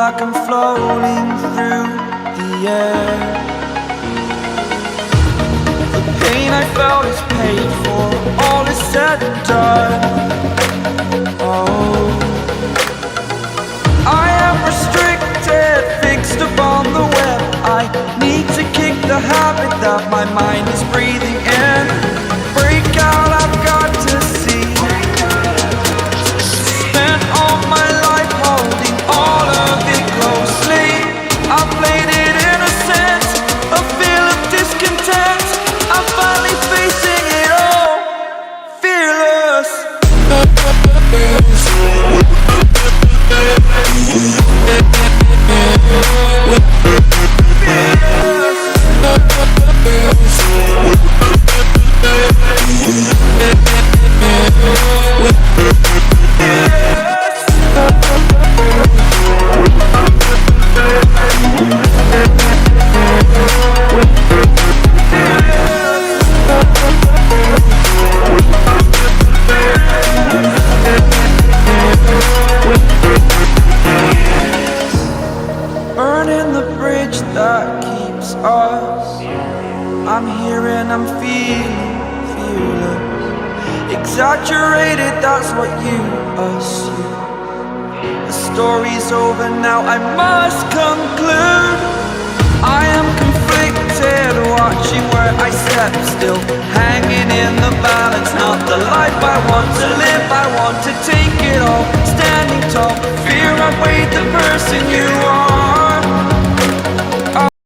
like I'm floating through the air. The pain I felt is paid for, all is said and done. Oh, I am restricted, fixed upon the web. I need to kick the habit that my mind is breathing in. Break out, I've got to see. Spent all my life holding all of it closely. I played it innocent, a feel of discontent. I'm finally facing it all, fearless. Burning the bridge that keeps us. I'm here and I'm feeling fearless. Exaggerated, that's what you assume. The story's over now, I must conclude. I am conflicted, watching where I step still, hanging in the balance. Not the life I want to live, I want to take it all. Standing tall, fear I've weighed the person you are.